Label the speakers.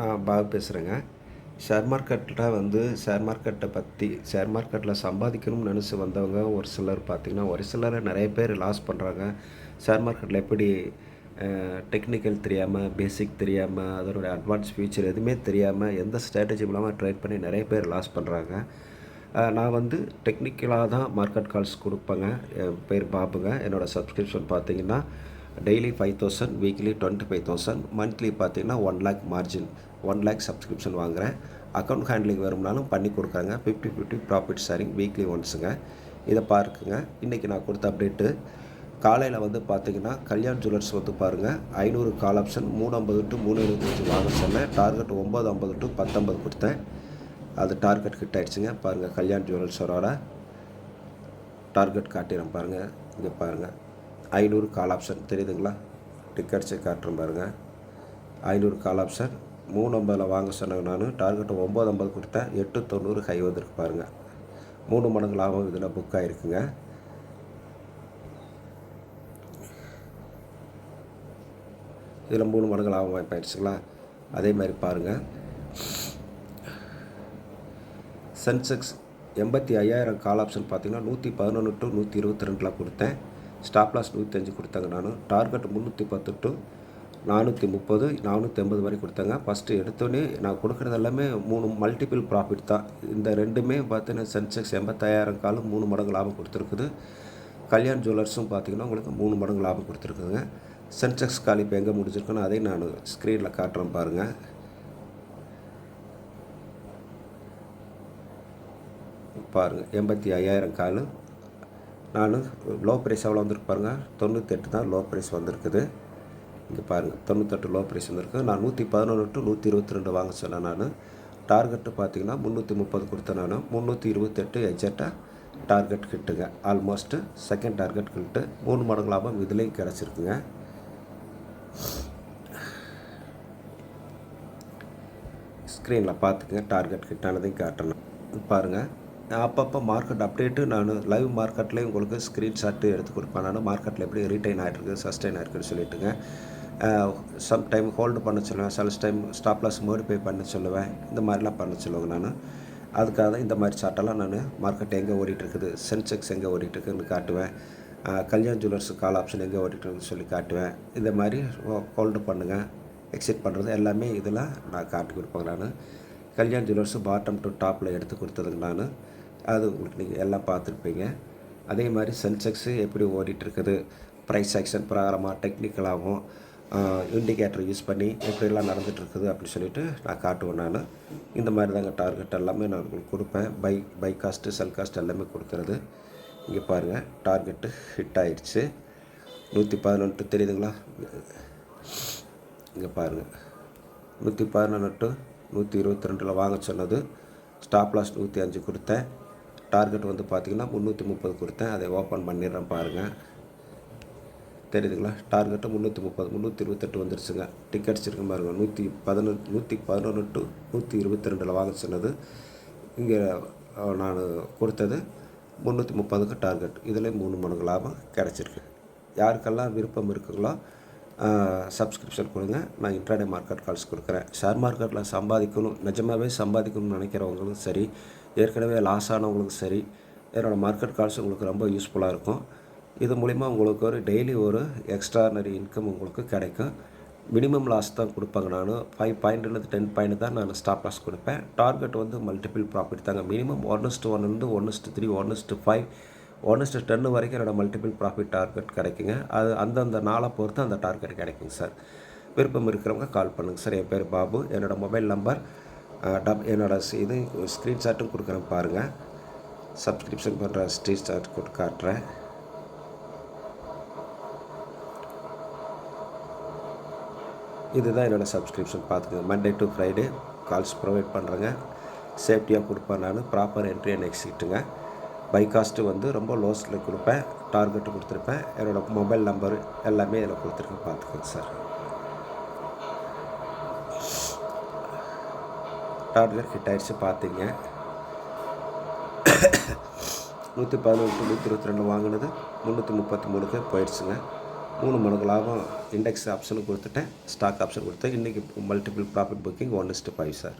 Speaker 1: நான் பாபு பேசுகிறேங்க. ஷேர் மார்க்கெட்டில் சம்பாதிக்கணும்னு நினச்சி வந்தவங்க ஒரு சிலர் பார்த்திங்கன்னா, ஒரு சிலர் நிறைய பேர் லாஸ் பண்ணுறாங்க. ஷேர் மார்க்கெட்டில் எப்படி டெக்னிக்கல் தெரியாமல், பேசிக் தெரியாமல், அதனுடைய அட்வான்ஸ் ஃபியூச்சர் எதுவுமே தெரியாமல், எந்த ஸ்ட்ராட்டஜியும் இல்லாமல் ட்ரேட் பண்ணி நிறைய பேர் லாஸ் பண்ணுறாங்க. நான் டெக்னிக்கலாக தான் மார்க்கெட் கால்ஸ் கொடுப்பேங்க. என் பேர் பாபுங்க. என்னோடய சப்ஸ்கிரிப்ஷன் பார்த்திங்கன்னா டெய்லி 5,000, வீக்லி 25,000, மந்த்லி பார்த்திங்கன்னா 1 lakh மார்ஜின், 1 lakh சப்ஸ்கிரிப்ஷன் வாங்குகிறேன். அக்கௌண்ட் ஹேண்ட்லிங் வரும்னாலும் பண்ணி கொடுக்குறாங்க. 50-50 ப்ராஃபிட் ஷேரிங் வீக்லி ஒன்ஸுங்க. இதை பார்க்குங்க. இன்றைக்கி நான் கொடுத்த அப்டேட்டு காலையில் பார்த்திங்கன்னா கல்யாண் ஜுவல்லர்ஸ் பாருங்கள், 500 கால் ஆப்ஷன் 350 to 325 வாங்க சொன்னேன். டார்கெட் 950 to 1050 கொடுத்தேன். அது டார்கெட் ஹிட் ஆகிடுச்சுங்க. பாருங்கள், கல்யாண் ஜுவல்லர்ஸரோட டார்கெட் காட்டிடுறேன் பாருங்கள். இங்கே பாருங்கள், 500 கால் ஆப்ஷன் தெரியுதுங்களா? டிக்கெட்ஸை காட்டுறேன் பாருங்கள். 500 கால் ஆப்ஷன் 350 வாங்க சொன்னாங்க. நான் டார்கெட் 950 கொடுத்தேன். 890 ஹை வந்திருக்கு பாருங்கள். 3 மடங்கு லாபம் இதில் புக் ஆகிருக்குங்க. இதில் 3 மடங்கு லாபம் வாய்ப்பாயிடுச்சுங்களா? அதே மாதிரி பாருங்கள், சென்செக்ஸ் 85,000 கால் ஆப்ஷன் பார்த்திங்கன்னா 111 to 122 கொடுத்தேன். ஸ்டாப் லாஸ் 105 கொடுத்தாங்க. நான் டார்கெட் 310 to 430, 480 வரை கொடுத்தாங்க. ஃபஸ்ட்டு எடுத்தோடனே நான் கொடுக்குறது எல்லாமே 3 மல்டிபிள் ப்ராஃபிட் தான். இந்த ரெண்டுமே பார்த்தீங்கன்னா சென்செக்ஸ் 85,000 காலும் 3 மடங்கு லாபம் கொடுத்துருக்குது. கல்யாண் ஜுவல்லர்ஸும் பார்த்திங்கன்னா உங்களுக்கு 3 மடங்கு லாபம் கொடுத்துருக்குதுங்க. சென்செக்ஸ் கால் இப்போ எங்கே முடிஞ்சிருக்குன்னு அதையும் நான் ஸ்க்ரீனில் காட்டுறேன் பாருங்கள். பாருங்கள், 85,000 கால். நான் லோ ப்ரைஸ் எவ்வளோ வந்திருக்கு பாருங்கள், 98 தான் லோ ப்ரைஸ் வந்திருக்குது. இங்கே பாருங்கள், 98 லோ ப்ரைஸ் வந்திருக்கு. நான் 111 to 122 வாங்க சொன்னேன். நான் டார்கெட்டு பார்த்திங்கன்னா 330 கொடுத்தேன். நான் 328 எக்ஸாக்டாக டார்கெட் கிட்டுங்க. ஆல்மோஸ்ட்டு செகண்ட் டார்கெட் கிட்டு 3 மடங்கு லாபம் இதுலேயும் கிடச்சிருக்குங்க. ஸ்க்ரீனில் பார்த்துக்குங்க, டார்கெட் கிட்டானதையும் காட்டணும் பாருங்கள். அப்பப்போ மார்க்கெட் அப்டேட்டு நான் லைவ் மார்க்கெட்லேயும் உங்களுக்கு ஸ்க்ரீன்ஷாட்டு எடுத்து கொடுப்பேன். நான் மார்க்கெட்டில் எப்படி ரீட்டைன் ஆகிட்டுருக்கு, சஸ்டெயின் ஆகிருக்குன்னு சொல்லிட்டுங்க. சம் டைம் ஹோல்டு பண்ண சொல்லுவேன், சில டைம் ஸ்டாப் லாஸ் மோடிஃபை பண்ண சொல்லுவேன். இந்த மாதிரிலாம் பண்ண சொல்லுவேங்க. நான் அதுக்காக தான் இந்த மாதிரி சார்ட்டெல்லாம் நான் மார்க்கெட் எங்கே ஓடிட்டுருக்குது, சென்செக்ஸ் எங்கே ஓடிட்டுருக்குன்னு காட்டுவேன். கல்யாண் ஜுவல்லர்ஸ் கால் ஆப்ஷன் எங்கே ஓடிட்டுருக்குன்னு சொல்லி காட்டுவேன். இந்த மாதிரி ஹோல்டு பண்ணுங்கள், எக்ஸிட் பண்ணுறது எல்லாமே இதில் நான் காட்டி கொடுப்பேங்க. நான் கல்யாண் ஜுவல்லர்ஸு பாட்டம் டு டாப்பில் எடுத்து கொடுத்ததுங்க. நான் அது உங்களுக்கு நீங்கள் எல்லாம் பார்த்துருப்பீங்க. அதே மாதிரி சென்செக்ஸு எப்படி ஓடிட்டுருக்குது, ப்ரைஸ் ஆக்ஷன் பிரகாரமாக டெக்னிக்கலாகவும் இண்டிகேட்டர் யூஸ் பண்ணி எப்படிலாம் நடந்துகிட்ருக்குது அப்படின்னு சொல்லிட்டு நான் காட்டுவேன். நான் இந்த மாதிரி தாங்க டார்கெட் எல்லாமே நான் உங்களுக்கு கொடுப்பேன். பை காஸ்ட்டு, செல் காஸ்ட் எல்லாமே கொடுக்குறது. இங்கே பாருங்கள், டார்கெட்டு ஹிட் ஆகிடுச்சு. 111 தெரியுதுங்களா? இங்கே பாருங்கள், 111 to 122 வாங்க சொன்னது. ஸ்டாப் லாஸ் 105 கொடுத்தேன். டார்கெட் பார்த்திங்கன்னா 330 கொடுத்தேன். அதை ஓப்பன் பண்ணிடுறேன் பாருங்கள். தெரியுதுங்களா? டார்கெட்டு 330, 328 வந்துருச்சுங்க. டிக்கெட்ஸ் இருக்கு பாருங்கள். 111 to 122 வாங்க சொன்னது. இங்கே நான் கொடுத்தது 330க்கு டார்கெட். இதில் 3 மடங்கு லாபம் கிடச்சிருக்கு. யாருக்கெல்லாம் விருப்பம் இருக்குங்களோ சப்ஸ்கிரிப்ஷன் கொடுங்க. நான் இன்ட்ராடே மார்க்கெட் கால்ஸ் கொடுக்குறேன். ஷேர் மார்க்கெட்டில் சம்பாதிக்கணும், நிஜமாகவே சம்பாதிக்கணும்னு நினைக்கிறவங்களும் சரி, ஏற்கனவே லாஸ் ஆனவங்களுக்கும் சரி, என்னோடய மார்க்கெட் கால்ஸ் உங்களுக்கு ரொம்ப யூஸ்ஃபுல்லாக இருக்கும். இது மூலிமா உங்களுக்கு ஒரு டெய்லி ஒரு எக்ஸ்ட்ரானரி இன்கம் உங்களுக்கு கிடைக்கும். மினிமம் லாஸ் தான் கொடுப்பாங்க. நான் 5 பாயிண்ட்லேருந்து 10 பாயிண்ட் தான் நான் ஸ்டாப் லாஸ் கொடுப்பேன். டார்கெட் மல்டிபிள் ப்ராஃபிட் தாங்க. மினிமம் 1:1 1:3 1:5 1:10 வரைக்கும் என்னோடய மல்டிபிள் ப்ராஃபிட் டார்கெட் கிடைக்குங்க. அது அந்தந்த நாளை பொறுத்து அந்த டார்கெட் கிடைக்குங்க சார். விருப்பம் இருக்கிறவங்க கால் பண்ணுங்கள் சார். என் பேர் பாபு. என்னோடய மொபைல் நம்பர் இது ஸ்க்ரீன்ஷாட்டும் கொடுக்குறேன் பாருங்கள். சப்ஸ்கிரிப்ஷன் பண்ணுற ஸ்க்ரீன்ஷாட் கொடுத்து காட்டுறேன். இதுதான் என்னோடய சப்ஸ்கிரிப்ஷன் பார்த்துக்கங்க. Monday to Friday calls provide பண்ணுறேங்க. சேஃப்டியாக கொடுப்பேன். நான் ப்ராப்பர் என்ட்ரி அண்ட் எக்ஸிட்டுங்க. பை காஸ்ட்டு ரொம்ப லோஸ்ட்டில் கொடுப்பேன். டார்கெட்டு கொடுத்துருப்பேன். என்னோடய மொபைல் நம்பரு எல்லாமே இதில் கொடுத்துருக்கேன், பார்த்துக்கோங்க சார். டார்கெட் ஹிட் ஆகிடுச்சு பார்த்தீங்க. 111 to 122 வாங்கினது 333க்கு போயிடுச்சுங்க. 3 மடங்கு லாபம் இண்டெக்ஸ் ஆப்ஷனும் கொடுத்துட்டேன், ஸ்டாக் ஆப்ஷன் கொடுத்தேன். இன்றைக்கி மல்டிபிள் ப்ராஃபிட் புக்கிங் 1:5 சார்.